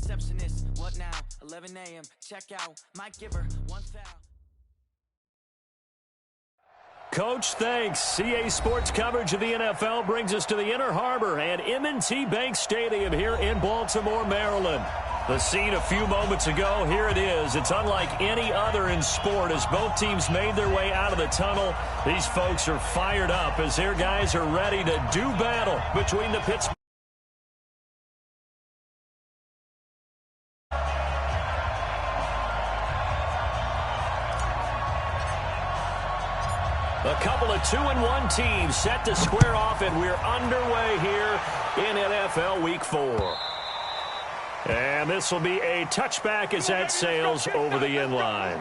receptionist. What now? 11 a.m. Check out. Might give her one foul. Coach, thanks. CA Sports coverage of the NFL brings us to the Inner Harbor and M&T Bank Stadium here in Baltimore, Maryland. The scene a few moments ago, here it is. It's unlike any other in sport as both teams made their way out of the tunnel. These folks are fired up as their guys are ready to do battle between the Pittsburgh. A couple of 2-1 teams set to square off, and we're underway here in NFL Week 4. And this will be a touchback as that sails over the end line.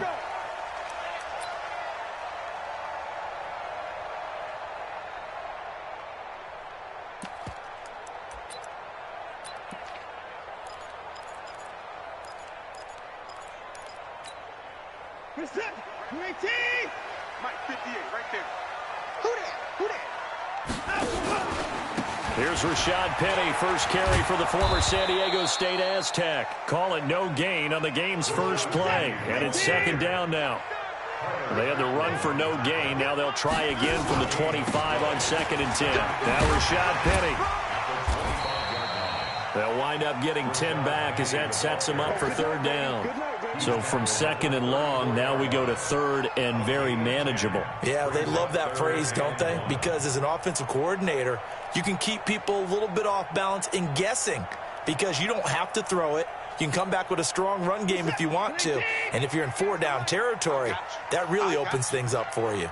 Here's Rashad Penny, first carry for the former San Diego State Aztec. Call it no gain on the game's first play, and it's second down now. They had the run for no gain. Now they'll try again from the 25 on 2nd and 10. Now Rashad Penny. They'll wind up getting 10 back as that sets them up for third down. So from 2nd and long, now we go to 3rd and very manageable. Yeah, they love that phrase, don't they? Because as an offensive coordinator, you can keep people a little bit off balance in guessing because you don't have to throw it. You can come back with a strong run game if you want to. And if you're in 4-down territory, that really opens things up for you.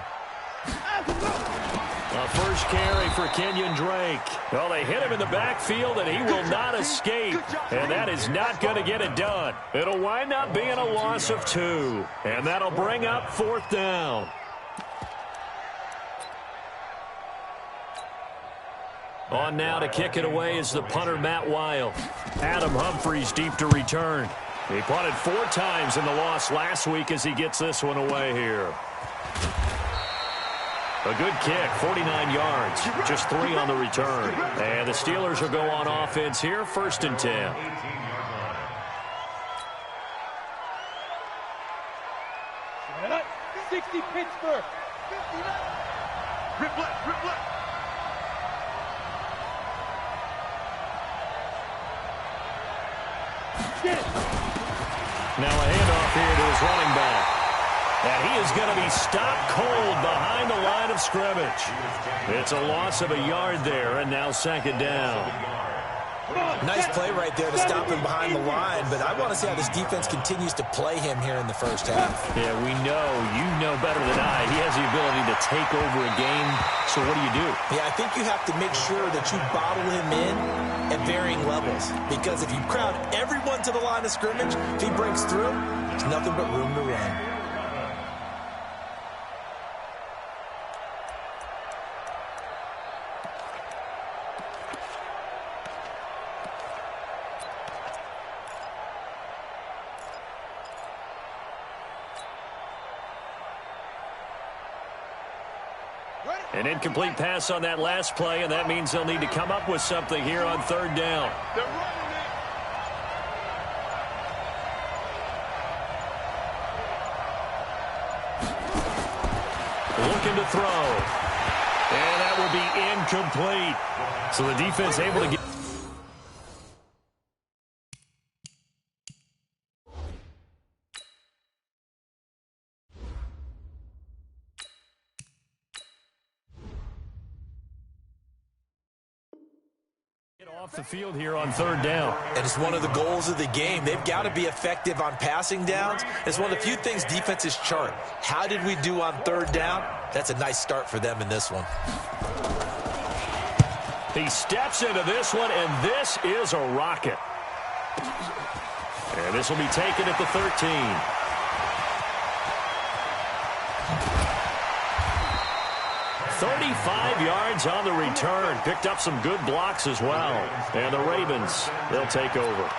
A first carry for Kenyon Drake. Well, they hit him in the backfield, and he will not escape. And that is not going to get it done. It'll wind up being a loss of 2. And that'll bring up 4th down. On now to kick it away is the punter, Matt Weil. Adam Humphries deep to return. He punted 4 times in the loss last week as he gets this one away here. A good kick, 49 yards, just 3 on the return. And the Steelers will go on offense here, 1st and 10. Pittsburgh. Rip left, rip left. Now a handoff here to his running back. And he is going to be stopped cold behind the line of scrimmage. It's a loss of a yard there, and now 2nd down. Nice play right there to stop him behind the line, but I want to see how this defense continues to play him here in the first half. Yeah, we know. You know better than I. He has the ability to take over a game, so what do? Yeah, I think you have to make sure that you bottle him in at varying levels, because if you crowd everyone to the line of scrimmage, if he breaks through, there's nothing but room to run. An incomplete pass on that last play, and that means they'll need to come up with something here on 3rd down. Looking to throw. And that will be incomplete. So the defense able to get... off the field here on 3rd down. And it's one of the goals of the game. They've got to be effective on passing downs. It's one of the few things defenses chart. How did we do on 3rd down? That's a nice start for them in this one. He steps into this one, and this is a rocket. And this will be taken at the 13. 35 yards on the return. Picked up some good blocks as well. And the Ravens, they'll take over.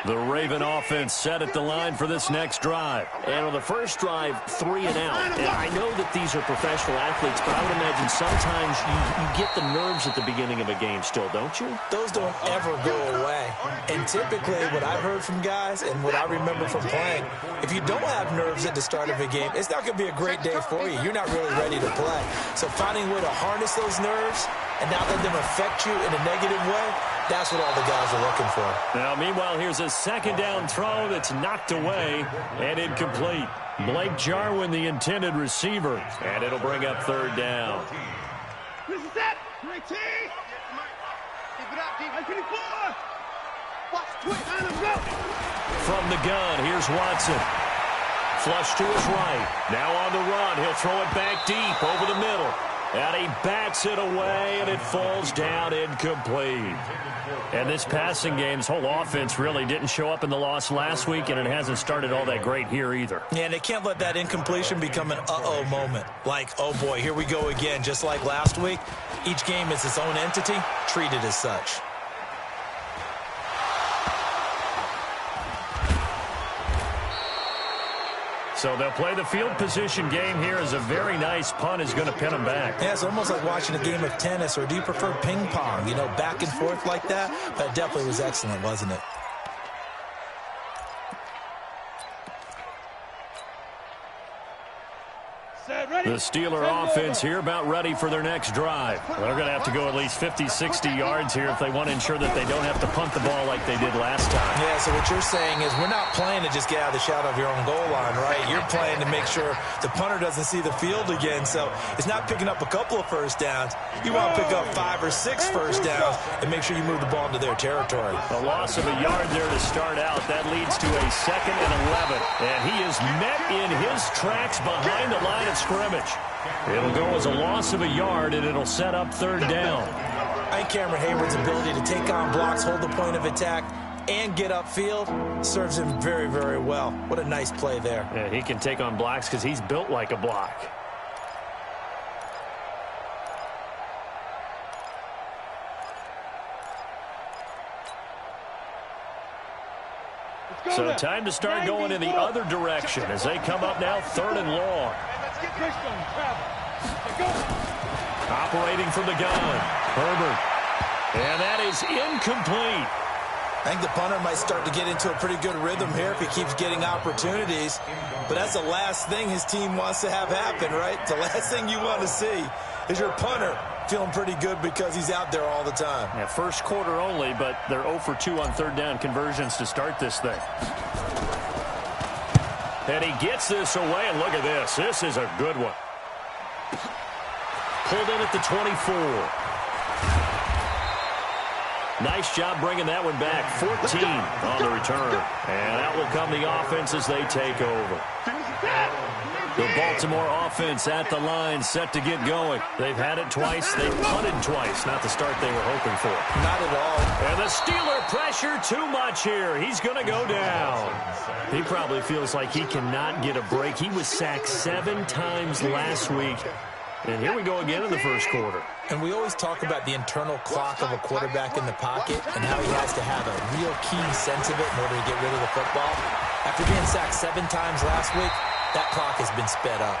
The Raven offense set at the line for this next drive. And on the first drive, 3 and out. And I know that these are professional athletes, but I would imagine sometimes you get the nerves at the beginning of a game still, don't you? Those don't ever go away. And typically what I've heard from guys and what I remember from playing, if you don't have nerves at the start of a game, it's not going to be a great day for you. You're not really ready to play. So finding a way to harness those nerves and not let them affect you in a negative way, that's what all the guys are looking for. Now, meanwhile, here's a second down throw that's knocked away and incomplete. Blake Jarwin, the intended receiver, and it'll bring up third down. This is it. Great team. Keep it up, defense. 24. Watch twitch. From the gun, here's Watson. Flush to his right. Now on the run. He'll throw it back deep over the middle. And he bats it away, and it falls down incomplete. And this passing game's whole offense really didn't show up in the loss last week, and it hasn't started all that great here either. Yeah, and they can't let that incompletion become an uh-oh moment. Like, oh boy, here we go again, just like last week. Each game is its own entity, treated as such. So they'll play the field position game here as a very nice punt is going to pin them back. Yeah, it's almost like watching a game of tennis, or do you prefer ping pong? You know, back and forth like that? That definitely was excellent, wasn't it? The Steeler offense here about ready for their next drive. They're going to have to go at least 50, 60 yards here if they want to ensure that they don't have to punt the ball like they did last time. Yeah, so what you're saying is we're not playing to just get out of the shadow of your own goal line, right? You're playing to make sure the punter doesn't see the field again. So it's not picking up a couple of first downs. You want to pick up 5 or 6 first downs and make sure you move the ball into their territory. A loss of a yard there to start out. That leads to a 2nd and 11. And he is met in his tracks behind the line of scrimmage. It'll go as a loss of a yard, and it'll set up third down. I think Cameron Hayward's ability to take on blocks, hold the point of attack, and get upfield serves him very, very well. What a nice play there. Yeah, he can take on blocks because he's built like a block. So time to start going in the other direction as they come up now 3rd and long. Operating from the gun, Herbert. And that is incomplete. I think the punter might start to get into a pretty good rhythm here if he keeps getting opportunities. But that's the last thing his team wants to have happen, right? The last thing you want to see is your punter feeling pretty good because he's out there all the time. Yeah, first quarter only, but they're 0 for 2 on third down conversions to start this thing. And he gets this away, and look at this. This is a good one. Pulled in at the 24. Nice job bringing that one back. 14 on the return. And out will come the offense as they take over. The Baltimore offense at the line, set to get going. They've had it twice. They've punted twice. Not the start they were hoping for. Not at all. And the Steeler pressure too much here. He's going to go down. He probably feels like he cannot get a break. He was sacked 7 times last week. And here we go again in the first quarter. And we always talk about the internal clock of a quarterback in the pocket and how he has to have a real keen sense of it in order to get rid of the football. After being sacked 7 times last week, that clock has been sped up.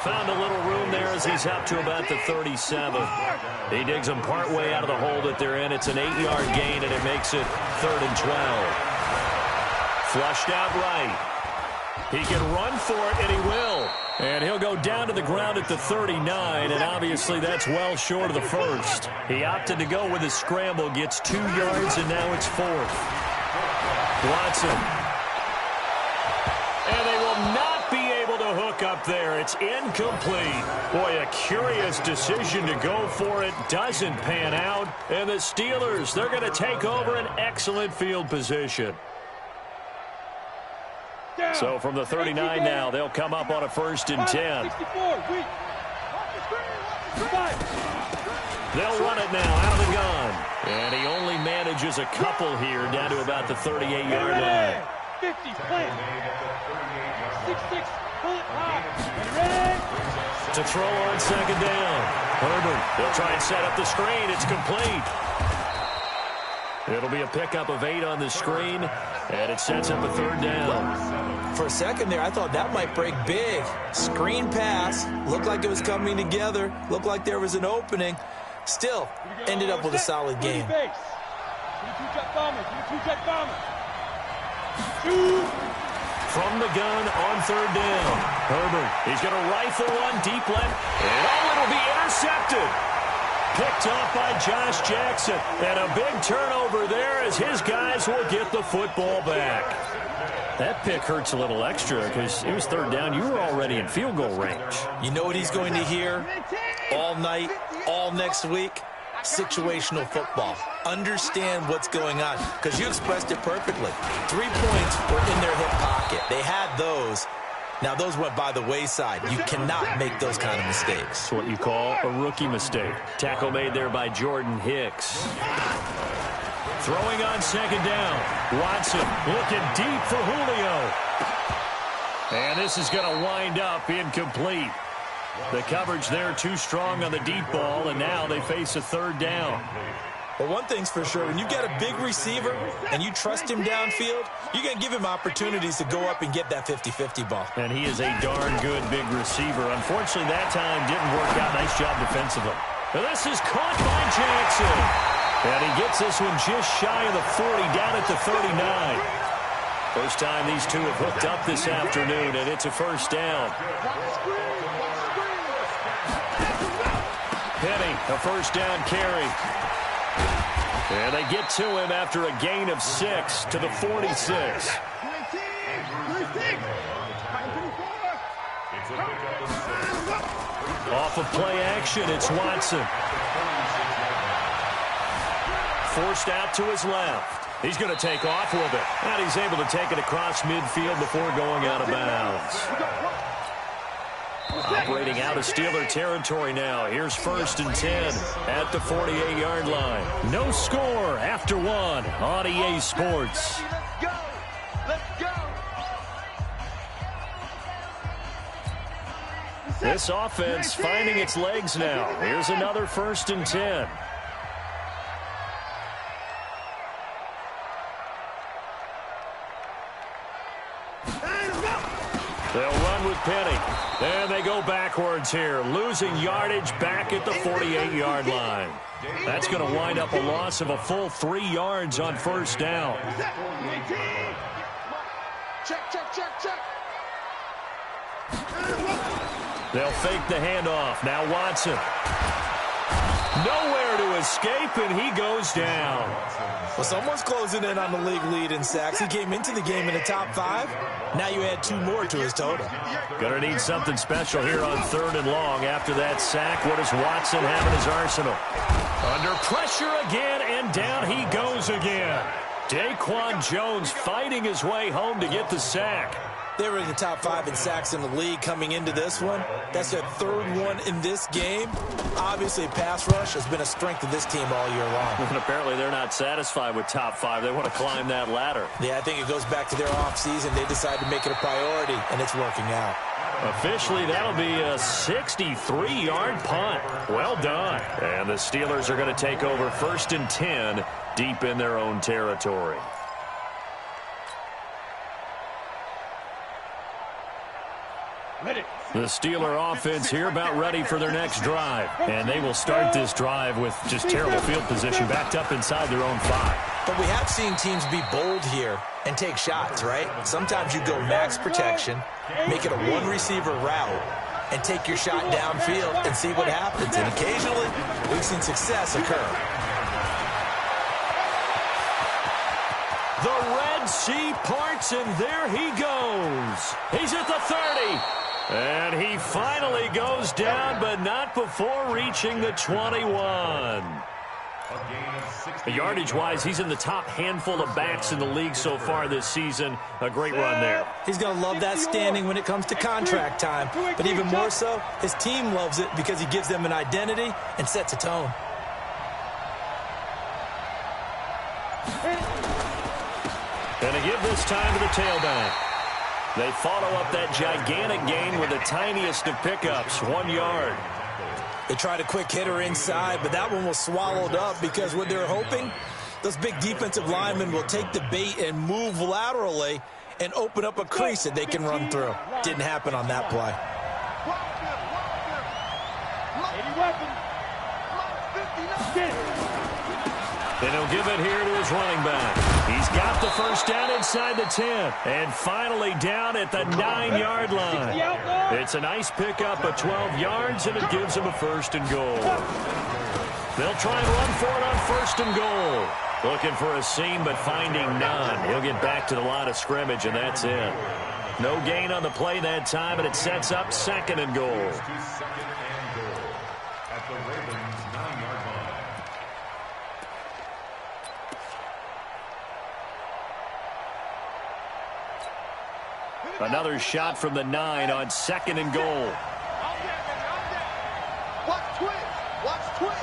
Found a little room there as he's up to about the 37. He digs him partway out of the hole that they're in. It's an 8-yard gain, and it makes it 3rd and 12. Flushed out right. He can run for it, and he will. And he'll go down to the ground at the 39, and obviously that's well short of the first. He opted to go with his scramble, gets 2 yards, and now it's 4th. Watson. And they will not be able to hook up there. It's incomplete. Boy, a curious decision to go for it. Doesn't pan out. And the Steelers, they're going to take over an excellent field position. So from the 39 now, they'll come up on a 1st and 10. They'll run it now out of the gun. And he only manages a couple here down to about the 38-yard line. 50, plant. 6-6, pull it high. Ready? To throw on 2nd down. Herbert, they'll try and set up the screen. It's complete. It'll be a pickup of 8 on the screen, and it sets up a 3rd down. For a second there, I thought that might break big. Screen pass. Looked like it was coming together. Looked like there was an opening. Still, ended up with a solid game. From the gun on 3rd down. Herbert, he's going to rifle one deep left, and it'll be intercepted. Picked off by Josh Jackson, and a big turnover there as his guys will get the football back. That pick hurts a little extra because it was 3rd down. You were already in field goal range. You know what he's going to hear all night, all next week? Situational football. Understand what's going on, because you expressed it perfectly. 3 points were in their hip pocket. They had those. Now, those went by the wayside. You cannot make those kind of mistakes. It's what you call a rookie mistake. Tackle made there by Jordan Hicks. Throwing on 2nd down. Watson looking deep for Julio. And this is going to wind up incomplete. The coverage there too strong on the deep ball, and now they face a 3rd down. But one thing's for sure, when you got a big receiver and you trust him downfield, you're going to give him opportunities to go up and get that 50-50 ball. And he is a darn good big receiver. Unfortunately, that time didn't work out. Nice job defensively. Now this is caught by Jackson. And he gets this one just shy of the 40, down at the 39. First time these two have hooked up this afternoon, and it's a 1st down. Penny, a 1st down carry. And they get to him after a gain of 6 to the 46. Off of play action, it's Watson. Forced out to his left. He's going to take off with it. And he's able to take it across midfield before going out of bounds. Operating out of Steeler territory now. Here's 1st and 10 at the 48-yard line. No score after 1 on EA Sports. Let's go! Let's go! This offense finding its legs now. Here's another 1st and 10. They'll run with Penny. And they go backwards here, losing yardage back at the 48-yard line. That's going to wind up a loss of a full 3 yards on 1st down. Check. They'll fake the handoff. Now Watson. Nowhere to escape, and he goes down. Well, someone's closing in on the league lead in sacks. He came into the game in the top 5. Now you add 2 more to his total. Gonna need something special here on 3rd and long. After that sack, what does Watson have in his arsenal? Under pressure again, and down he goes again. Daquan Jones fighting his way home to get the sack. They were in the top 5 in sacks in the league coming into this one. That's their 3rd one in this game. Obviously, pass rush has been a strength of this team all year long. And apparently they're not satisfied with top 5. They want to climb that ladder. Yeah, I think it goes back to their offseason. They decided to make it a priority, and it's working out. Officially, that'll be a 63-yard punt. Well done. And the Steelers are going to take over 1st and 10 deep in their own territory. The Steeler offense here about ready for their next drive. And they will start this drive with just terrible field position, backed up inside their own 5. But we have seen teams be bold here and take shots, right? Sometimes you go max protection, make it a 1-receiver route, and take your shot downfield and see what happens. And occasionally, we've seen success occur. The Red Sea parts, and there he goes. He's at the 30. And he finally goes down, but not before reaching the 21. Yardage-wise, he's in the top handful of backs in the league so far this season. A great run there. He's going to love that standing when it comes to contract time. But even more so, his team loves it because he gives them an identity and sets a tone. And to give this time to the tailback. They follow up that gigantic gain with the tiniest of pickups, 1 yard. They tried a quick hitter inside, but that one was swallowed up because what they're hoping Those big defensive linemen will take the bait and move laterally and open up a crease that they can run through. Didn't happen on that play. And he'll give it here to his running back. He's got the first down inside the 10. And finally down at the 9-yard line. It's a nice pickup of 12 yards, and it gives him a first and goal. They'll try and run for it on first and goal. Looking for a seam, but finding none. He'll get back to the line of scrimmage, and that's it. No gain on the play that time, and it sets up second and goal. Another shot from the 9 on second and goal. Watch twins. Watch twins.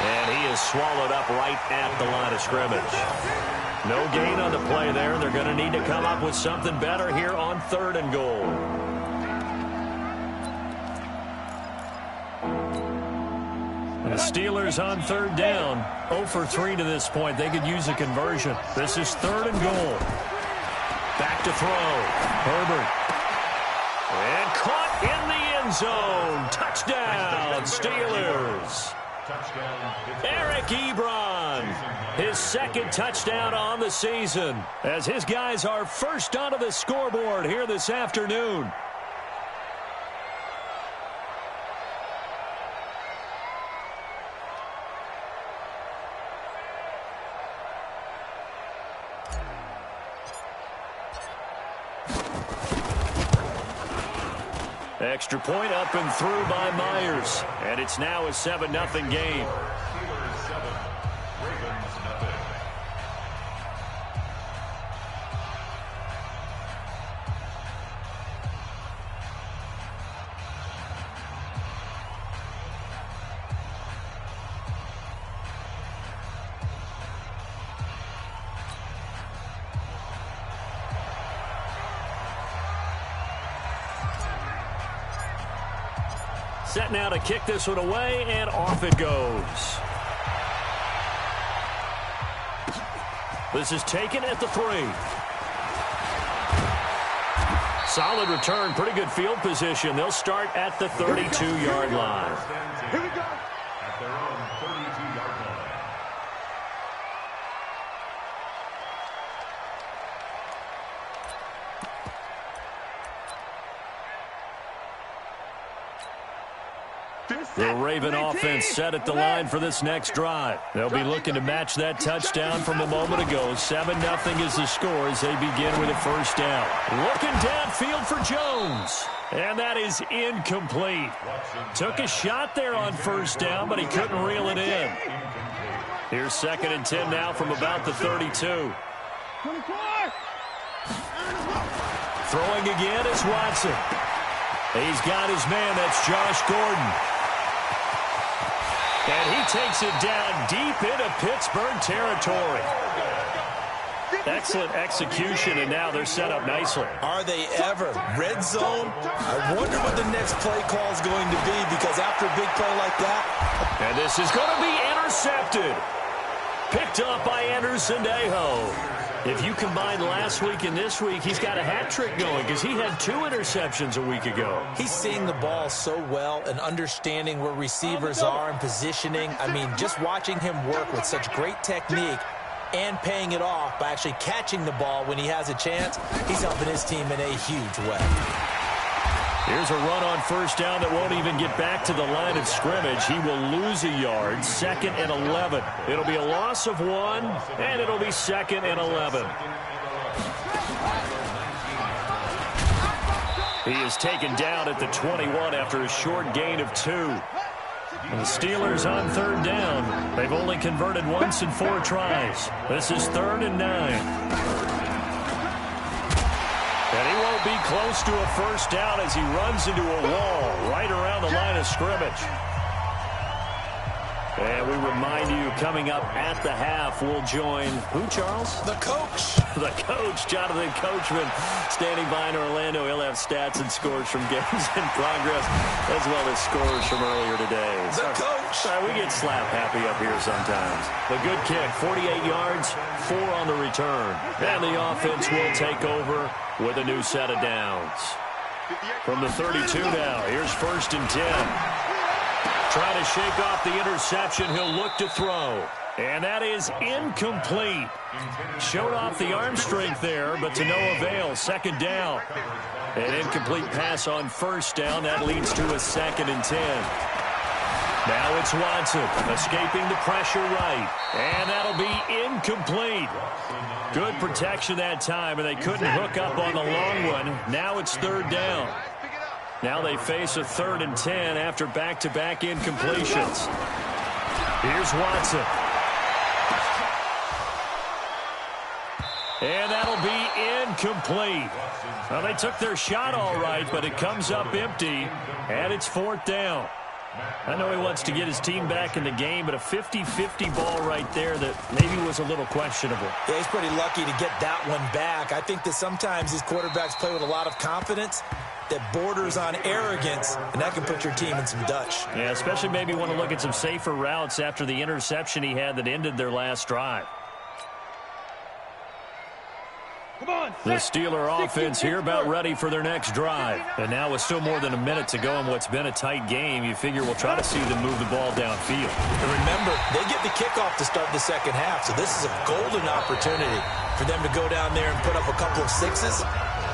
And he is swallowed up right at the line of scrimmage. No gain on the play there. They're going to need to come up with something better here on third and goal. The Steelers on third down. 0 for 3 to this point. They could use a conversion. This is third and goal. Back to throw. Herbert. And caught in the end zone. Touchdown, Steelers. Eric Ebron, his second touchdown on the season, as his guys are first onto the scoreboard here this afternoon. Extra point up and through by Myers. And it's now a 7-0 game. Set now to kick this one away, and off it goes. This is taken at the 3. Solid return, pretty good field position. They'll start at the 32-yard line. Here we go. At their own 32-yard line. The Raven offense set at the line for this next drive. They'll be looking to match that touchdown from a moment ago. 7-0 is the score as they begin with a first down. Looking downfield for Jones. And that is incomplete. Took a shot there on first down, but he couldn't reel it in. Here's 2nd and 10 now from about the 32. 24. Throwing again is Watson. He's got his man. That's Josh Gordon. And he takes it down deep into Pittsburgh territory. Excellent execution, and now they're set up nicely. Are they ever? Red zone? I wonder what the next play call is going to be, because after a big play like that. And this is going to be intercepted. Picked up by Anderson Aho. If you combine last week and this week, he's got a hat trick going because he had 2 interceptions a week ago. He's seeing the ball so well and understanding where receivers are and positioning. I mean, just watching him work with such great technique and paying it off by actually catching the ball when he has a chance, he's helping his team in a huge way. Here's a run on first down that won't even get back to the line of scrimmage. He will lose a yard. 2nd and 11. It'll be a loss of 1, and it'll be 2nd and 11. He is taken down at the 21 after a short gain of 2. And the Steelers on third down. They've only converted once in 4 tries. This is 3rd and 9. And he won't be close to a first down as he runs into a wall right around the line of scrimmage. And we remind you, coming up at the half, we'll join who, Charles? The coach. The coach, Jonathan Coachman, standing by in Orlando. He'll have stats and scores from games in progress, as well as scores from earlier today. The coach. We get slap happy up here sometimes. The good kick, 48 yards, 4 on the return. And the offense will take over with a new set of downs. From the 32 now, here's 1st and 10. Trying to shake off the interception. He'll look to throw. And that is incomplete. Showed off the arm strength there, but to no avail. 2nd down. An incomplete pass on 1st down. That leads to a 2nd and 10. Now it's Watson escaping the pressure right. And that'll be incomplete. Good protection that time, and they couldn't hook up on the long one. Now it's 3rd down. Now they face a 3rd and 10 after back-to-back incompletions. Here's Watson. And that'll be incomplete. Well, they took their shot all right, but it comes up empty, and it's 4th down. I know he wants to get his team back in the game, but a 50-50 ball right there that maybe was a little questionable. Yeah, he's pretty lucky to get that one back. I think that sometimes these quarterbacks play with a lot of confidence that borders on arrogance, and that can put your team in some Dutch. Yeah, especially maybe want to look at some safer routes after the interception he had that ended their last drive. The Steeler offense here about ready for their next drive. And now with still more than a minute to go in what's been a tight game, you figure we'll try to see them move the ball downfield. And remember, they get the kickoff to start the second half, so this is a golden opportunity for them to go down there and put up a couple of sixes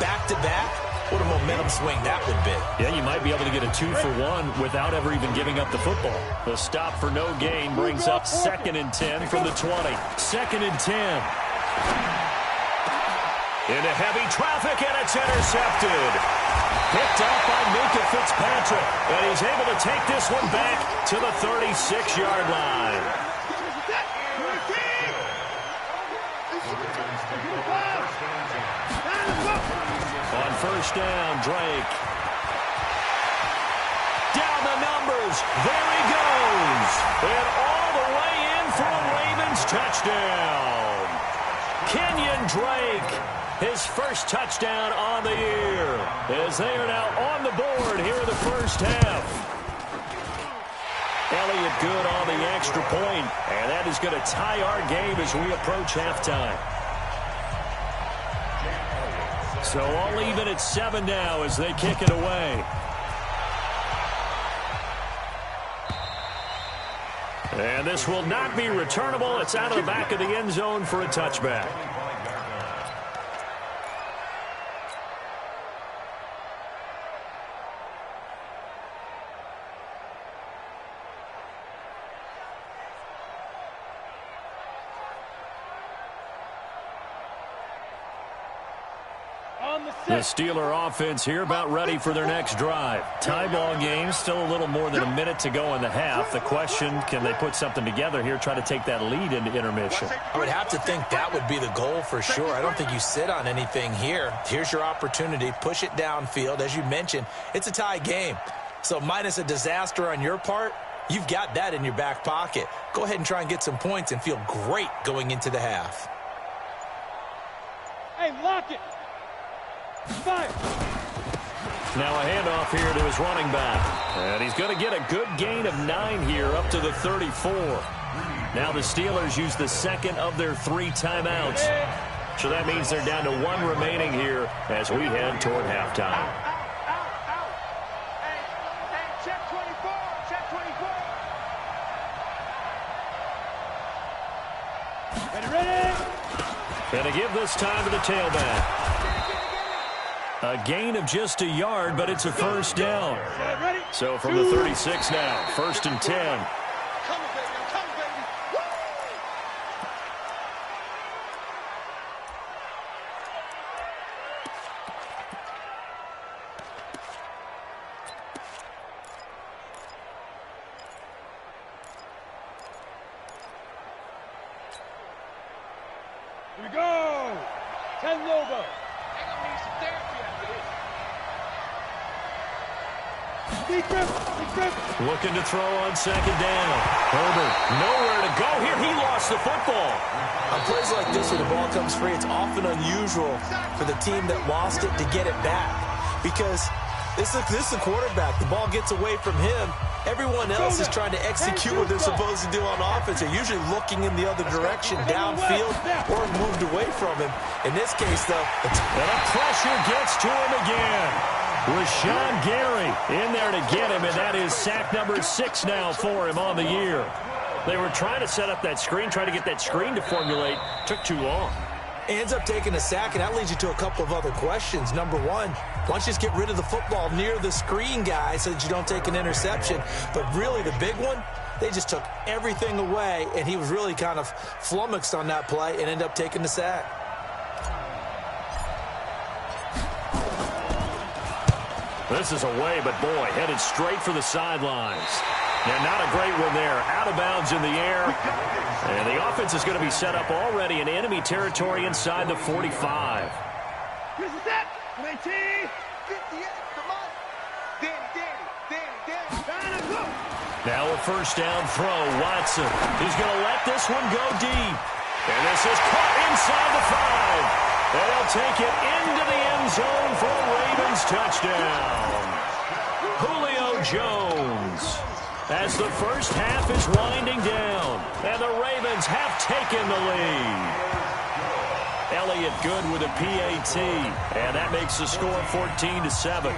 back-to-back. What a momentum swing that would be. Yeah, you might be able to get a 2-for-1 without ever even giving up the football. The stop for no gain brings up 2nd and 10 from the 20. 2nd and 10. Into heavy traffic, and it's intercepted. Picked up by Minka Fitzpatrick, and he's able to take this one back to the 36-yard line. On 1st down, Drake. Down the numbers. There he goes. And all the way in for a Ravens touchdown. Kenyon Drake. His first touchdown on the year, as they are now on the board here in the first half. Elliott good on the extra point, and that is going to tie our game as we approach halftime. So all even at 7 now as they kick it away. And this will not be returnable. It's out of the back of the end zone for a touchback. The Steeler offense here about ready for their next drive. Tie ball game, still a little more than a minute to go in the half. The question, can they put something together here, try to take that lead into intermission? I would have to think that would be the goal for sure. I don't think you sit on anything here. Here's your opportunity. Push it downfield. As you mentioned, it's a tie game. So minus a disaster on your part, you've got that in your back pocket. Go ahead and try and get some points and feel great going into the half. Hey, lock it. Fire. Now a handoff here to his running back. And he's going to get a good gain of 9 here up to the 34. Now the Steelers use the 2nd of their 3 timeouts. So that means they're down to 1 remaining here as we head toward halftime. Hey, check 24. Check 24. Ready? And to give this time to the tailback. A gain of just a yard, but it's a first down. So from the 36 now, 1st and 10. Here we go. 10 Lobo. Looking to throw on second down. Herbert, nowhere to go here. He lost the football. On plays like this where the ball comes free, it's often unusual for the team that lost it to get it back. Because this is the quarterback. The ball gets away from him. Everyone else is trying to execute what they're supposed to do on offense. They're usually looking in the other direction, downfield, or moved away from him. In this case, though, and the pressure gets to him again. Rashawn Gary in there to get him, and that is sack number 6 now for him on the year. They were trying to set up that screen, trying to get that screen to formulate. Took too long. Ends up taking a sack, and that leads you to a couple of other questions. Number one, why don't you just get rid of the football near the screen guy so that you don't take an interception? But really, the big one, they just took everything away, and he was really kind of flummoxed on that play and ended up taking the sack. This is away, but boy, headed straight for the sidelines. Yeah, not a great one there. Out of bounds in the air. And the offense is going to be set up already in enemy territory inside the 45. This is it. 19. 58. Come on. Danny. Now a first down throw. Watson. He's going to let this one go deep. And this is caught inside the 5. And they'll take it into the end zone for a Ravens touchdown. Julio Jones. As the first half is winding down, and the Ravens have taken the lead. Elliott good with a PAT, and that makes the score 14-7.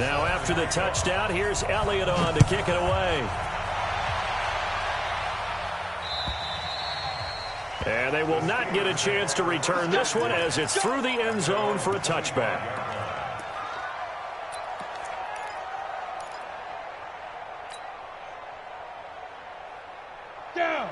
Now after the touchdown, here's Elliott on to kick it away. And they will not get a chance to return this one as it's through the end zone for a touchback.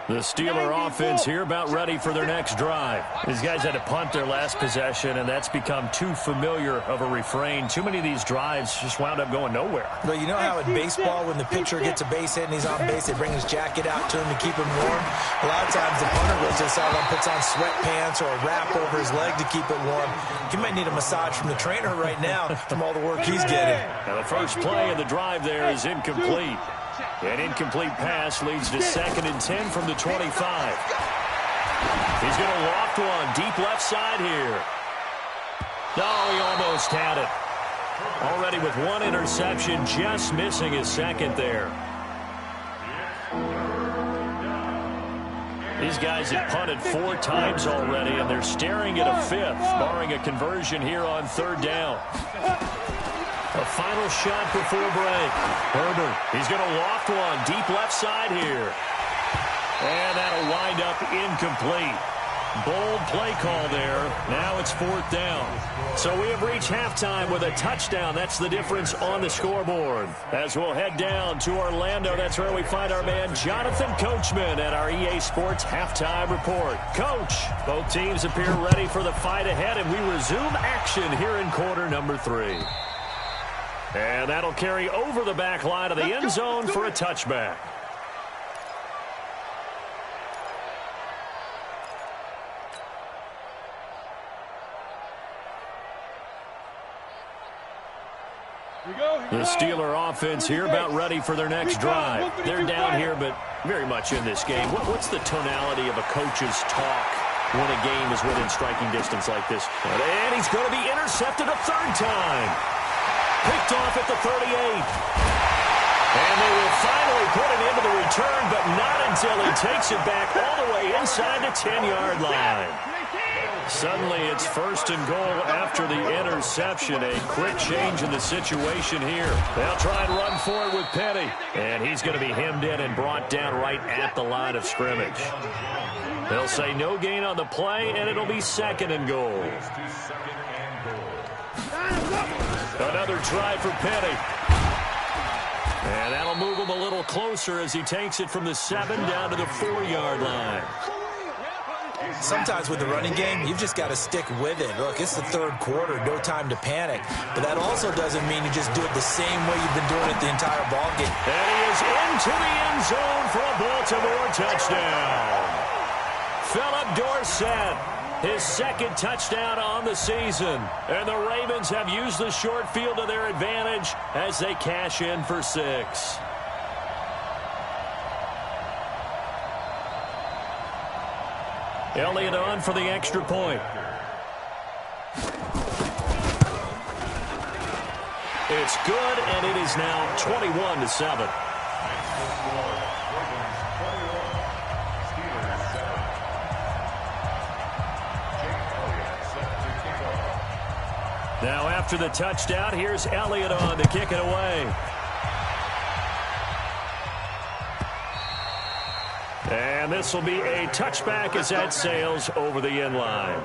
The Steeler offense here about ready for their next drive. These guys had to punt their last possession, and that's become too familiar of a refrain. Too many of these drives just wound up going nowhere. But you know how in baseball, when the pitcher gets a base hit and he's on base, they bring his jacket out to him to keep him warm? A lot of times the punter goes to the sideline, puts on sweatpants or a wrap over his leg to keep it warm. He might need a massage from the trainer right now from all the work he's getting. Now the first play of the drive there is incomplete. An incomplete pass leads to 2nd and 10 from the 25. He's going to loft one deep left side here. Oh, he almost had it. Already with one interception, just missing his second there. These guys have punted 4 times already, and they're staring at a 5th, barring a conversion here on 3rd down. A final shot before break. Herbert, he's going to loft one deep left side here. And that'll wind up incomplete. Bold play call there. Now it's 4th down. So we have reached halftime with a touchdown. That's the difference on the scoreboard. As we'll head down to Orlando, that's where we find our man Jonathan Coachman at our EA Sports Halftime Report. Coach, both teams appear ready for the fight ahead, and we resume action here in quarter number 3. And that'll carry over the back line of the end zone for a touchback. The Steeler offense here about ready for their next drive. They're down here, but very much in this game. What's the tonality of a coach's talk when a game is within striking distance like this? And he's going to be intercepted a 3rd time. Picked off at the 38. And they will finally put it into the return, but not until he takes it back all the way inside the 10-yard line. Suddenly it's 1st and goal after the interception. A quick change in the situation here. They'll try and run forward with Petty. And he's going to be hemmed in and brought down right at the line of scrimmage. They'll say no gain on the play, and it'll be 2nd and goal. Another try for Petty. And that'll move him a little closer as he takes it from the 7 down to the 4-yard line. Sometimes with the running game, you've just got to stick with it. Look, it's the 3rd quarter, no time to panic. But that also doesn't mean you just do it the same way you've been doing it the entire ballgame. And he is into the end zone for a Baltimore touchdown. Philip Dorsett his second touchdown on the season. And the Ravens have used the short field to their advantage as they cash in for 6. Elliott on for the extra point. It's good, and it is now 21-7. Now after the touchdown, here's Elliott on to kick it away. And this will be a touchback as that sails over the end line.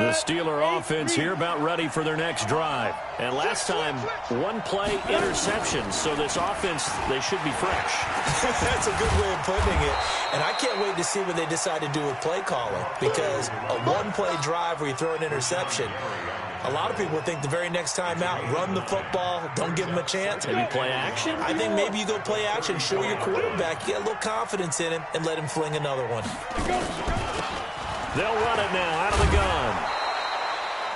The Steeler offense here about ready for their next drive. And last time, one-play interception. So this offense, they should be fresh. That's a good way of putting it. And I can't wait to see what they decide to do with play calling. Because a one-play drive where you throw an interception, a lot of people think the very next time out, run the football, don't give them a chance. Maybe play action? I think maybe you go play action, show your quarterback, you get a little confidence in him, and let him fling another one. They'll run it now out of the gun.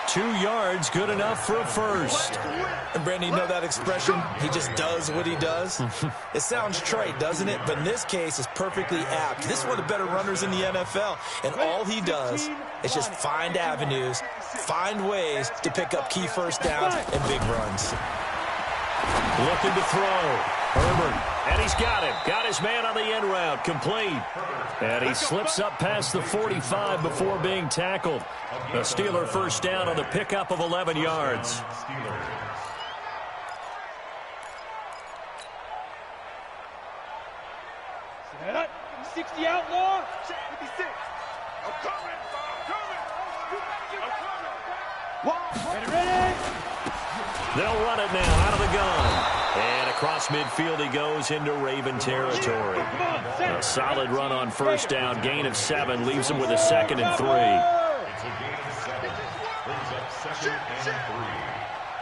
2 yards, good enough for a first. And Brandon, you know that expression? He just does what he does. It sounds trite, doesn't it? But in this case, it's perfectly apt. This is one of the better runners in the NFL. And all he does is just find avenues, find ways to pick up key first downs and big runs. Looking to throw. Herbert, and he's got him. Got his man on the end route, complete. And he slips up past the 45 before being tackled. A Steeler first down on the pickup of 11 yards. Set up. 60 outlaw. 56. I'm coming. Ready. They'll run it now out of the gun. And across midfield he goes into Raven territory. A solid run on first down. Gain of 7 leaves him with a 2nd and 3. It's a gain of 7. Brings up 2nd and 3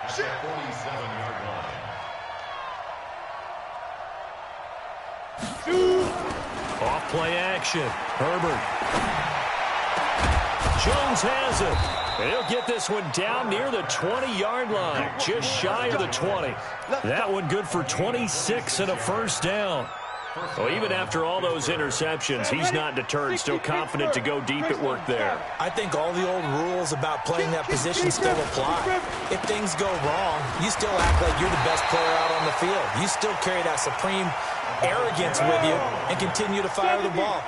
at the 47-yard line. Off play action. Herbert. Jones has it. And he'll get this one down near the 20-yard line, just shy of the 20. That one good for 26 and a first down. Well, even after all those interceptions, he's not deterred, still confident to go deep at work there. I think all the old rules about playing that position still apply. If things go wrong, you still act like you're the best player out on the field. You still carry that supreme arrogance with you and continue to fire the ball.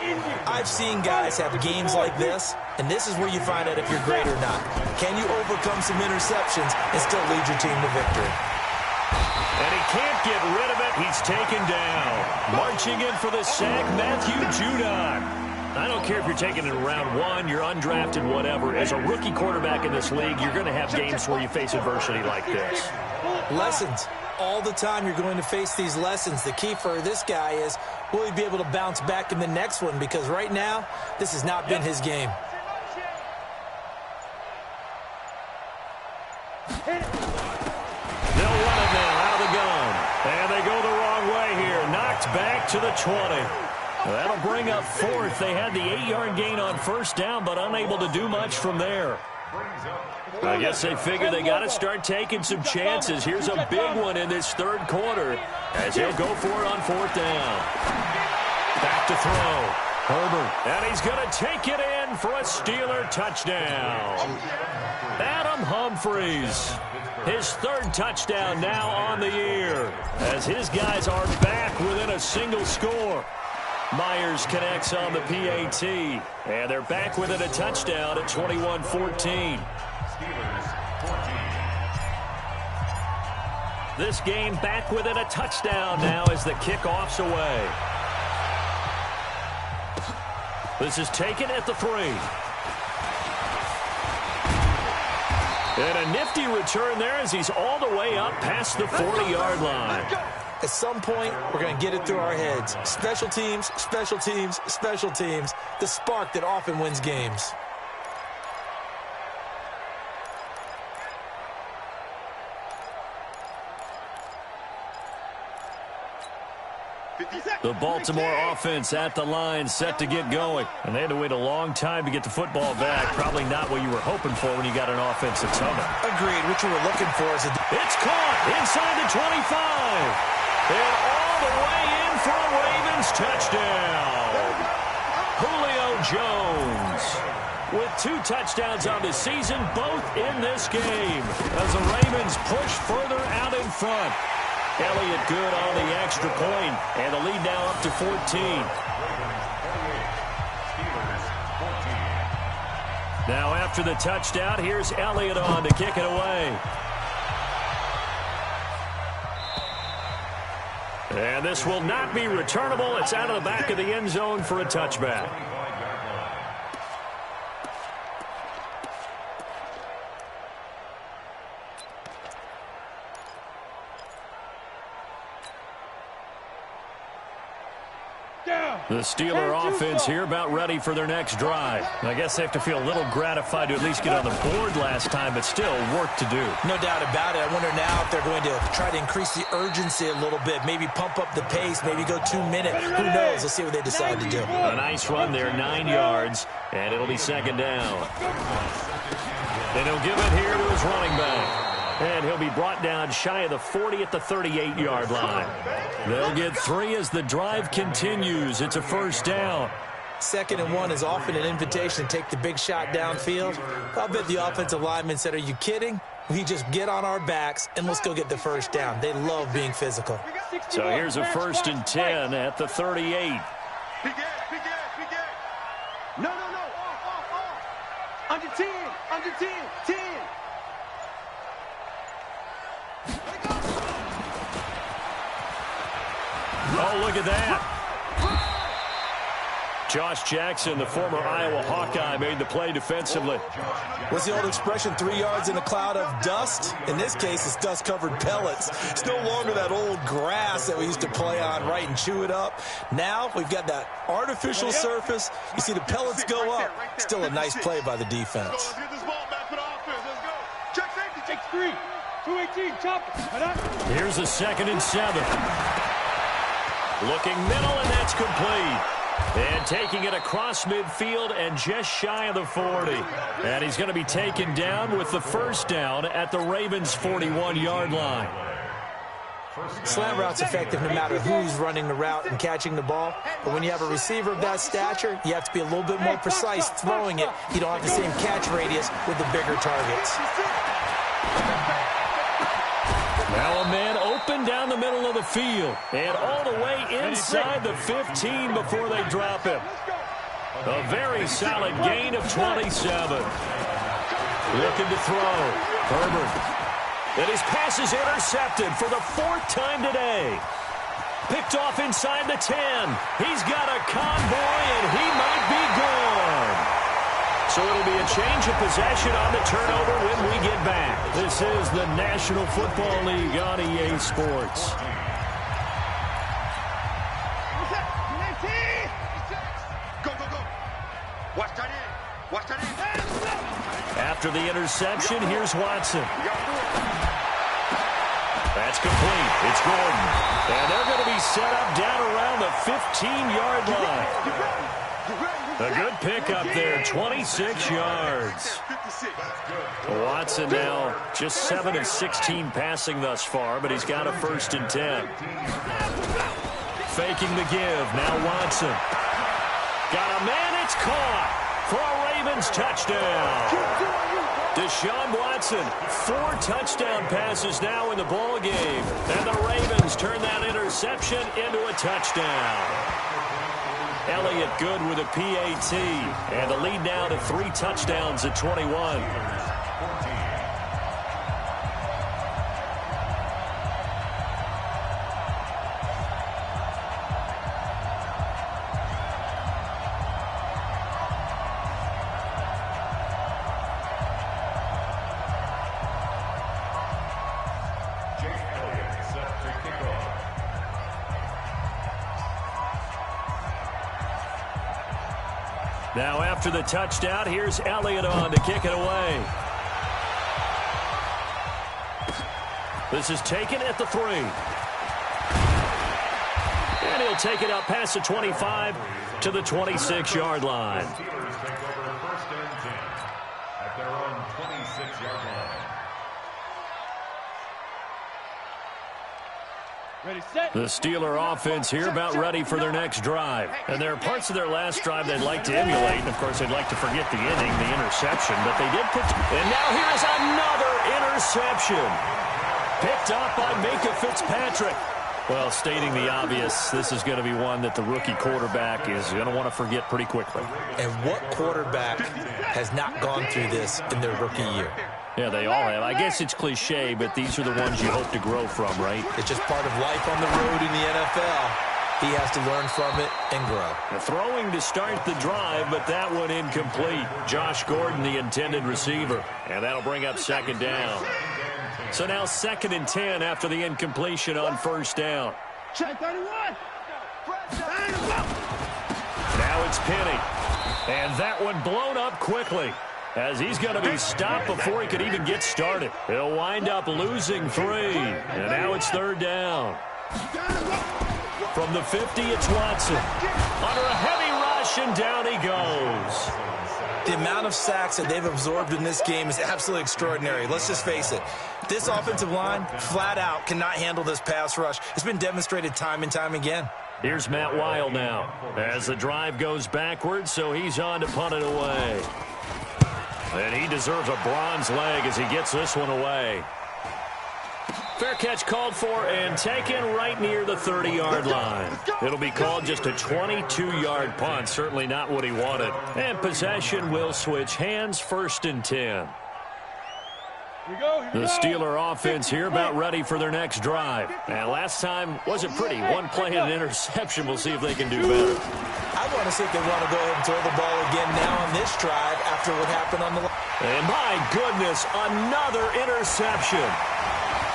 I've seen guys have games like this, and this is where you find out if you're great or not. Can you overcome some interceptions and still lead your team to victory? And he can't get rid of it. He's taken down. Marching in for the sack, Matthew Judon. I don't care if you're taking it in round 1, you're undrafted, whatever. As a rookie quarterback in this league, you're going to have games where you face adversity like this. Lessons. All the time you're going to face these lessons. The key for this guy is, will he be able to bounce back in the next one? Because right now, this has not been his game. They'll run it now out of the gun. And they go the wrong way here. Knocked back to the 20. That'll bring up 4th. They had the 8-yard gain on first down, but unable to do much from there. I guess they figure they got to start taking some chances. Here's a big one in this 3rd quarter as he'll go for it on 4th down. Back to throw. Herbert, and he's going to take it in for a Steeler touchdown. Adam Humphries, his 3rd touchdown now on the year as his guys are back within a single score. Myers connects on the PAT, and they're back within a touchdown at 21-14. This game back within a touchdown now as the kickoff's away. This is taken at the 3. And a nifty return there as he's all the way up past the 40-yard line. At some point, we're going to get it through our heads. Special teams, special teams, special teams. The spark that often wins games. The Baltimore offense at the line, set to get going. And they had to wait a long time to get the football back. Probably not what you were hoping for when you got an offensive tunnel. Agreed. What you were looking for is It's caught inside the 25. And all the way in for a Ravens touchdown. Julio Jones with 2 touchdowns on the season, both in this game, as the Ravens push further out in front. Elliott good on the extra point, and the lead now up to 14. Now after the touchdown, here's Elliott on to kick it away. And this will not be returnable. It's out of the back of the end zone for a touchback. The Steeler offense here about ready for their next drive. I guess they have to feel a little gratified to at least get on the board last time, but still work to do. No doubt about it. I wonder now if they're going to try to increase the urgency a little bit, maybe pump up the pace, maybe go 2 minutes. Who knows? Let's see what they decide to do. A nice run there, 9 yards, and it'll be second down. Then he'll give it here to his running back. And he'll be brought down shy of the 40 at the 38-yard line. They'll get 3 as the drive continues. It's a first down. 2nd and 1 is often an invitation to take the big shot downfield. I'll bet the offensive lineman said, are you kidding? We just get on our backs and let's go get the first down. They love being physical. So here's a 1st and 10 at the 38. No. Off. Under 10. 10. Oh, look at that. Josh Jackson, the former Iowa Hawkeye, made the play defensively. What's the old expression, 3 yards in a cloud of dust? In this case, it's dust-covered pellets. It's no longer that old grass that we used to play on, right, and chew it up. Now we've got that artificial surface. You see the pellets go up. Still a nice play by the defense. Let's get this ball back for the offense. Let's go. Check safety. Check 3. 218. Chop it. Here's a 2nd and 7. Looking middle, and that's complete. And taking it across midfield and just shy of the 40. And he's going to be taken down with the first down at the Ravens' 41-yard line. Slant route's effective no matter who's running the route and catching the ball. But when you have a receiver of that stature, you have to be a little bit more precise throwing it. You don't have the same catch radius with the bigger targets. Now a man open down the middle of the field and all the way inside the 15 before they drop him. A very solid gain of 27. Looking to throw. Herbert. And his pass is intercepted for the 4th time today. Picked off inside the 10. He's got a convoy and he might be gone. So it'll be a change of possession on the turnover when we get back. This is the National Football League on EA Sports. Go. Watch that in. After the interception, here's Watson. That's complete. It's Gordon. And they're going to be set up down around the 15-yard line. A good pickup there, 26 yards. Watson now just 7 of 16 passing thus far, but he's got a 1st and 10. Faking the give, now Watson. Got a man, it's caught for a Ravens touchdown. Deshaun Watson, 4 touchdown passes now in the ball game, and the Ravens turn that interception into a touchdown. Elliott good with a PAT, and the lead now to 3 touchdowns at 21. Now after the touchdown, here's Elliott on to kick it away. This is taken at the 3. And he'll take it up past the 25 to the 26-yard line. The Steeler offense here about ready for their next drive. And there are parts of their last drive they'd like to emulate. And, of course, they'd like to forget the inning, the interception. But they did and now here's another interception. Picked up by Minka Fitzpatrick. Well, stating the obvious, this is going to be one that the rookie quarterback is going to want to forget pretty quickly. And what quarterback has not gone through this in their rookie year? Yeah, they all have. I guess it's cliche, but these are the ones you hope to grow from, right? It's just part of life on the road in the NFL. He has to learn from it and grow. Throwing to start the drive, but that one incomplete. Josh Gordon, the intended receiver. And that'll bring up second down. So now 2nd and 10 after the incompletion on first down. Check 31. Now it's Penny. And that one blown up quickly, as he's going to be stopped before he could even get started. He'll wind up losing 3. And now it's 3rd down. From the 50, it's Watson. Under a heavy rush, and down he goes. The amount of sacks that they've absorbed in this game is absolutely extraordinary. Let's just face it. This offensive line, flat out, cannot handle this pass rush. It's been demonstrated time and time again. Here's Matt Weil now, as the drive goes backwards, so he's on to punt it away. And he deserves a bronze leg as he gets this one away. Fair catch called for and taken right near the 30-yard line. It'll be called just a 22-yard punt, certainly not what he wanted. And possession will switch hands, 1st and 10. The Steeler offense here about ready for their next drive. And last time wasn't pretty. One play and an interception. We'll see if they can do better. I want to see if they want to go ahead and throw the ball again now on this drive after what happened on the line. And my goodness, another interception.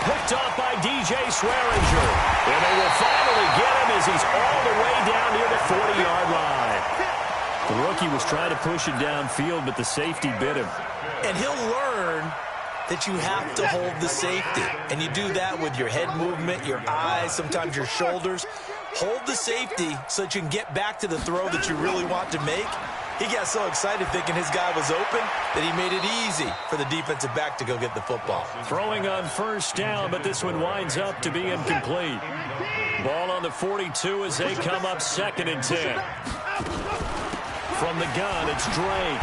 Picked up by DJ Swearinger. And they will finally get him as he's all the way down near the 40-yard line. The rookie was trying to push it downfield, but the safety bit him. And he'll learn that you have to hold the safety. And you do that with your head movement, your eyes, sometimes your shoulders. Hold the safety so that you can get back to the throw that you really want to make. He got so excited thinking his guy was open that he made it easy for the defensive back to go get the football. Throwing on first down, but this one winds up to be incomplete. Ball on the 42 as they come up 2nd and 10. From the gun, it's Drake.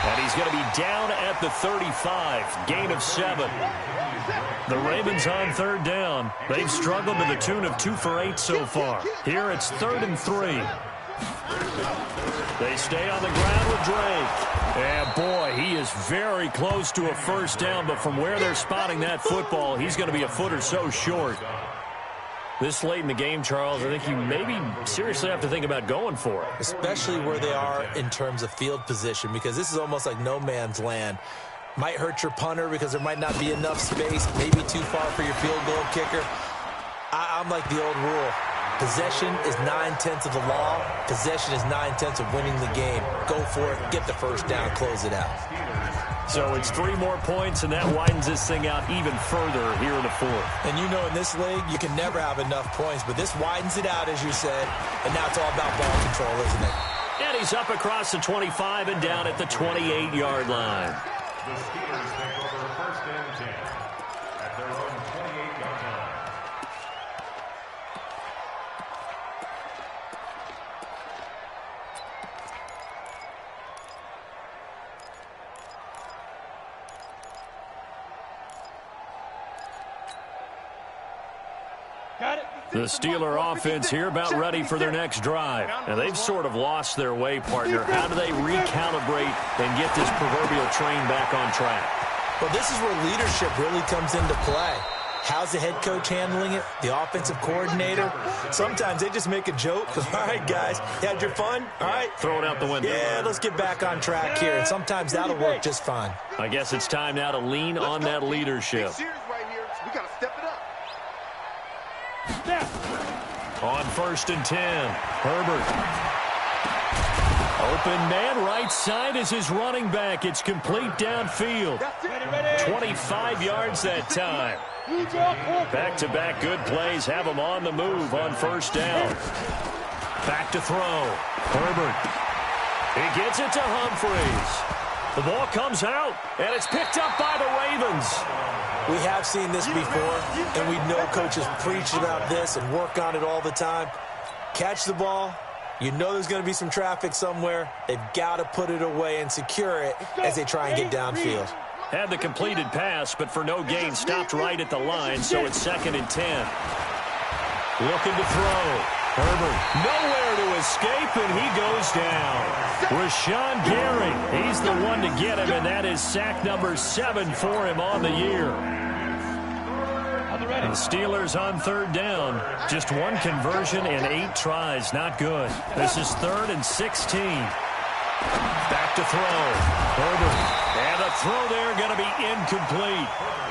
And he's going to be down at the 35. Gain of 7. The Ravens on 3rd down. They've struggled to the tune of 2 for 8 so far. Here it's 3rd and 3. They stay on the ground with Drake. And, boy, he is very close to a first down, but from where they're spotting that football, he's going to be a foot or so short. This late in the game, Charles, I think you maybe seriously have to think about going for it. Especially where they are in terms of field position, because this is almost like no man's land. Might hurt your punter because there might not be enough space, maybe too far for your field goal kicker. I'm like the old rule. Possession is 9/10 of the law. Possession is 9/10 of winning the game. Go for it, get the first down, close it out. So it's 3 more points, and that widens this thing out even further here in the 4th. And you know in this league, you can never have enough points, but this widens it out, as you said, and now it's all about ball control, isn't it? And he's up across the 25 and down at the 28-yard line. The Steelers take over 1st and 10 at their own 28-yard line. The Steeler offense here about ready for their next drive. And they've sort of lost their way, partner. How do they recalibrate and get this proverbial train back on track? Well, this is where leadership really comes into play. How's the head coach handling it? The offensive coordinator? Sometimes they just make a joke. All right, guys, you had your fun? All right. Throw it out the window. Yeah, let's get back on track here. And sometimes that'll work just fine. I guess it's time now to lean on that leadership. We got to step it up. On 1st and 10, Herbert. Open man right side is his running back. It's complete downfield. 25 yards that time. Back-to-back good plays have him on the move on first down. Back to throw. Herbert. He gets it to Humphreys. The ball comes out, and it's picked up by the Ravens. We have seen this before, and we know coaches preach about this and work on it all the time. Catch the ball. You know there's going to be some traffic somewhere. They've got to put it away and secure it as they try and get downfield. Had the completed pass, but for no gain, stopped right at the line, so it's 2nd and 10. Looking to throw. Herbert nowhere to escape, and he goes down. Rashawn Gary, he's the one to get him, and that is sack number 7 for him on the year. The Steelers on third down. Just one conversion and 8 tries. Not good. This is 3rd and 16. Back to throw. Herbert. And a throw there going to be incomplete.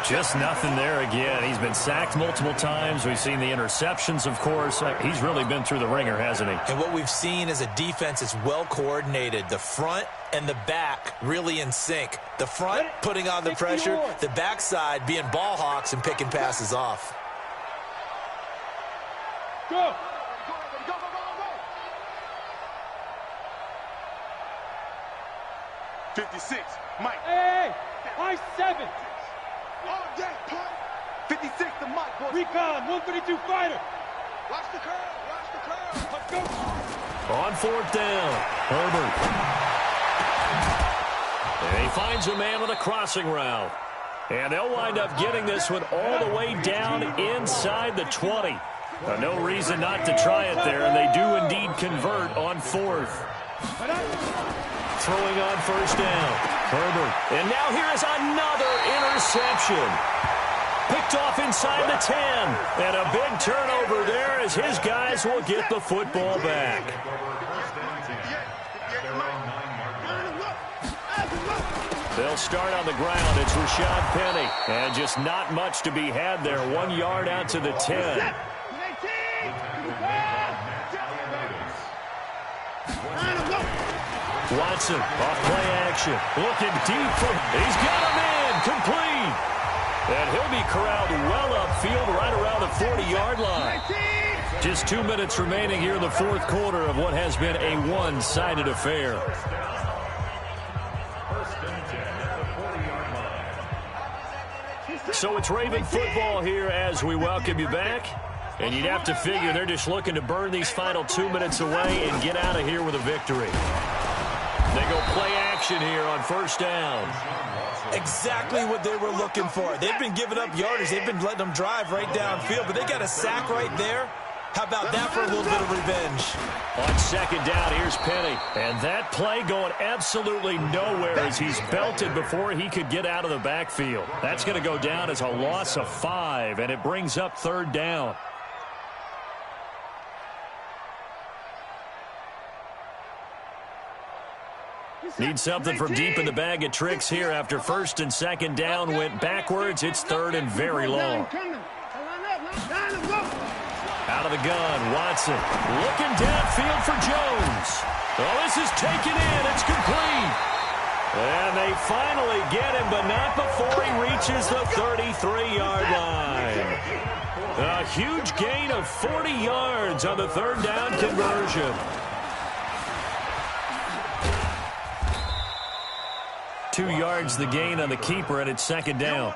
Just nothing there again. He's been sacked multiple times. We've seen the interceptions, of course. He's really been through the ringer, hasn't he? And what we've seen is a defense is well coordinated. The front and the back really in sync. The front putting on the pressure. The backside being ball hawks and picking passes off. Go! 56, Mike. Hey, I 7. All day, punt. 56 to Mike, boy. Recon, 132 fighter. Watch the curve, Let's go. On 4th down, Herbert. And he finds a man with a crossing route. And they'll wind up getting this one all the way down inside the 20. No reason not to try it there, and they do indeed convert on 4th. Throwing on first down. Herbert. And now here is another interception. Picked off inside the 10. And a big turnover there as his guys will get the football back. They'll start on the ground. It's Rashad Penny. And just not much to be had there. 1 yard out to the 10. Watson, off play action. Looking deep for he's got him in. Complete. And he'll be corralled well upfield right around the 40-yard line. Just 2 minutes remaining here in the 4th quarter of what has been a one-sided affair. So it's Raven football here as we welcome you back. And you'd have to figure they're just looking to burn these final 2 minutes away and get out of here with a victory. They go play action here on first down. Exactly what they were looking for. They've been giving up yardage. They've been letting them drive right downfield, but they got a sack right there. How about that for a little bit of revenge? On 2nd down, here's Penny. And that play going absolutely nowhere as he's belted before he could get out of the backfield. That's going to go down as a loss of 5, and it brings up 3rd down. Need something from deep in the bag of tricks here after 1st and 2nd down went backwards. It's 3rd and very long. Out of the gun, Watson looking downfield for Jones. Oh, this is taken in. It's complete. And they finally get him, but not before he reaches the 33-yard line. A huge gain of 40 yards on the 3rd down conversion. 2 yards the gain on the keeper, and it's 2nd down.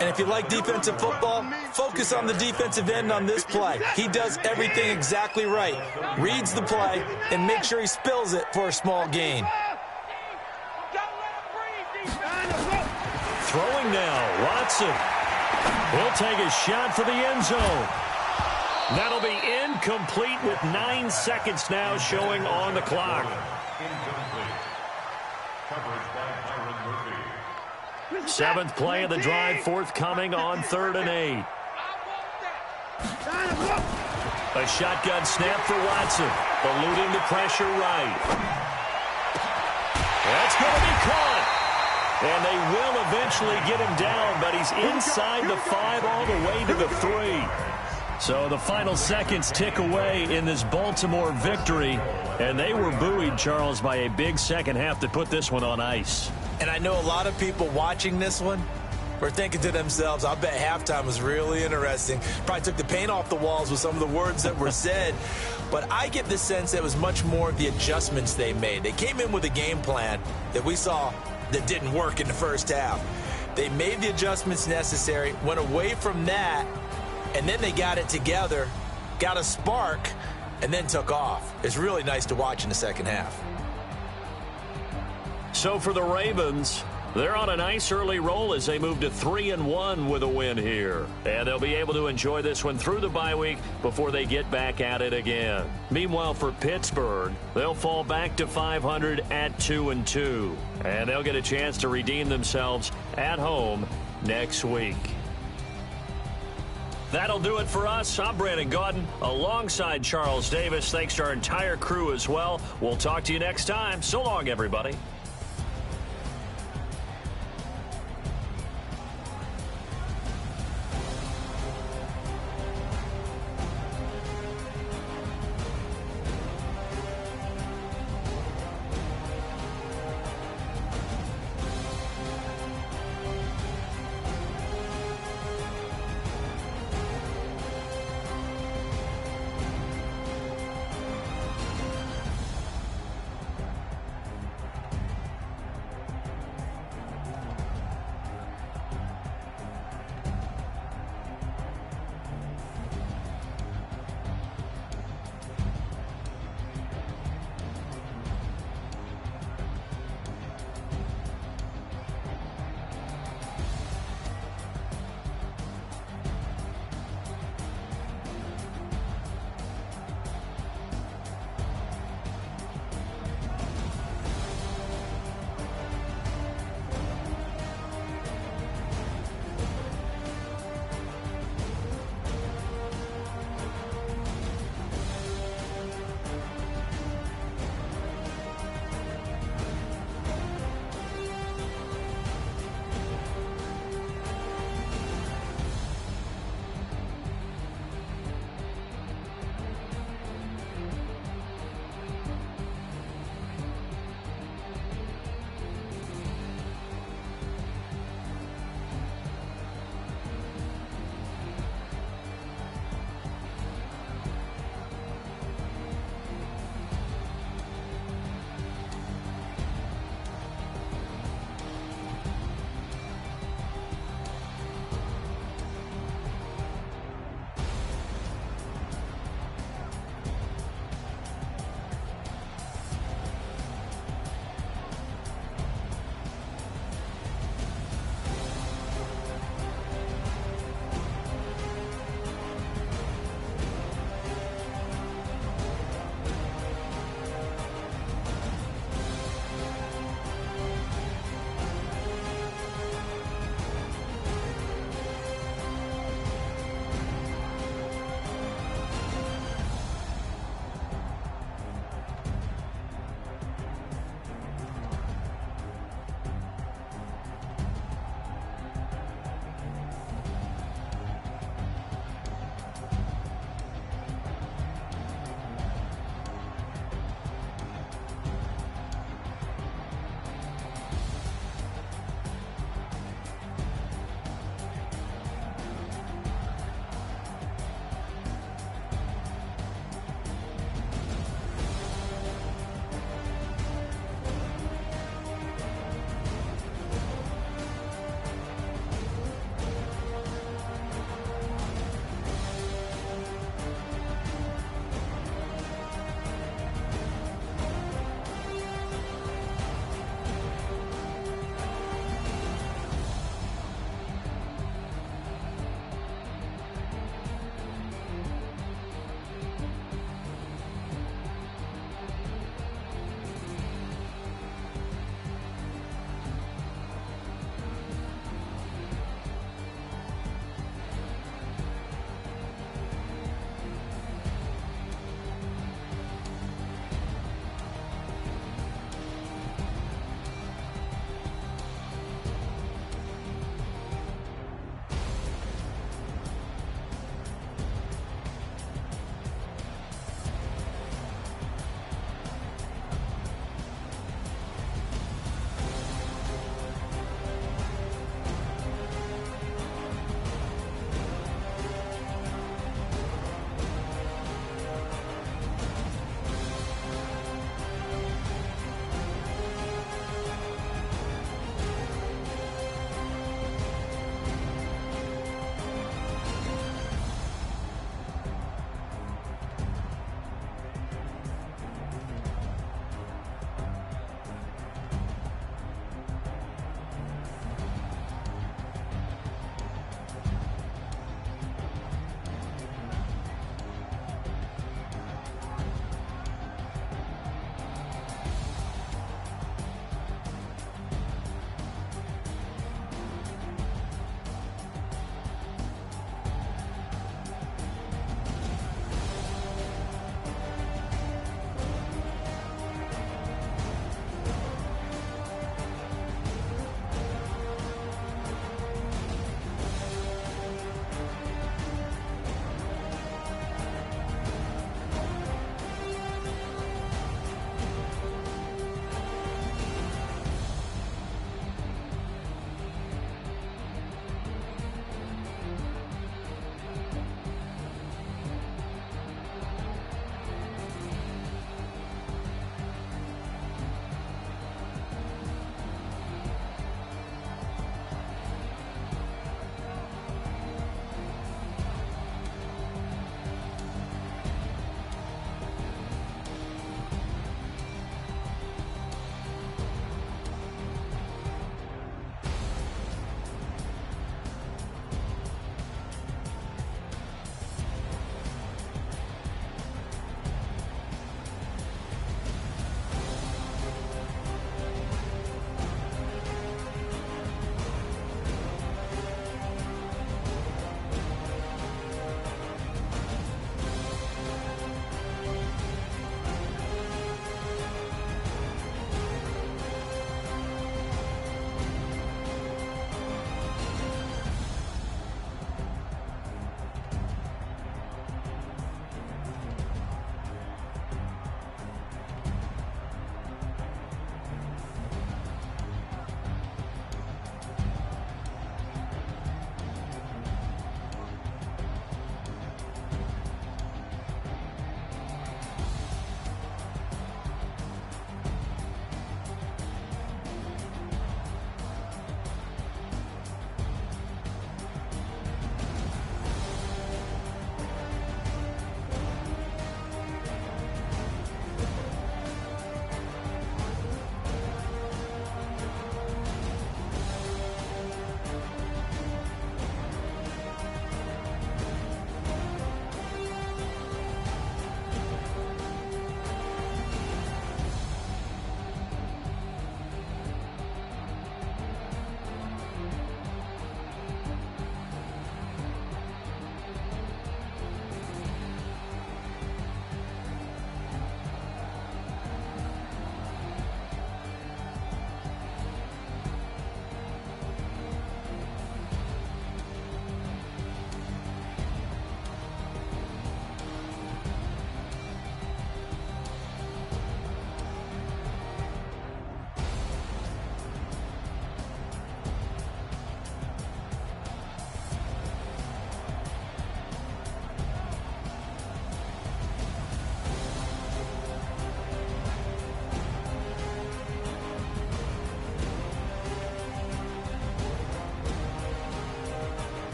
And if you like defensive football, focus on the defensive end on this play. He does everything exactly right. Reads the play and makes sure he spills it for a small gain. Throwing now, Watson. He'll take a shot for the end zone. That'll be incomplete with 9 seconds now showing on the clock. 7th play of the drive forthcoming on 3rd and 8. A shotgun snap for Watson. Eluding the pressure right. That's going to be caught. And they will eventually get him down, but he's inside the 5 all the way to the 3. So the final seconds tick away in this Baltimore victory, and they were buoyed, Charles, by a big second half to put this one on ice. And I know a lot of people watching this one were thinking to themselves, I bet halftime was really interesting. Probably took the paint off the walls with some of the words that were said. But I get the sense that it was much more of the adjustments they made. They came in with a game plan that we saw that didn't work in the first half. They made the adjustments necessary, went away from that, and then they got it together, got a spark, and then took off. It's really nice to watch in the second half. So for the Ravens, they're on a nice early roll as they move to 3-1 with a win here. And they'll be able to enjoy this one through the bye week before they get back at it again. Meanwhile, for Pittsburgh, they'll fall back to 500 at 2-2. And they'll get a chance to redeem themselves at home next week. That'll do it for us. I'm Brandon Gaudin alongside Charles Davis. Thanks to our entire crew as well. We'll talk to you next time. So long, everybody.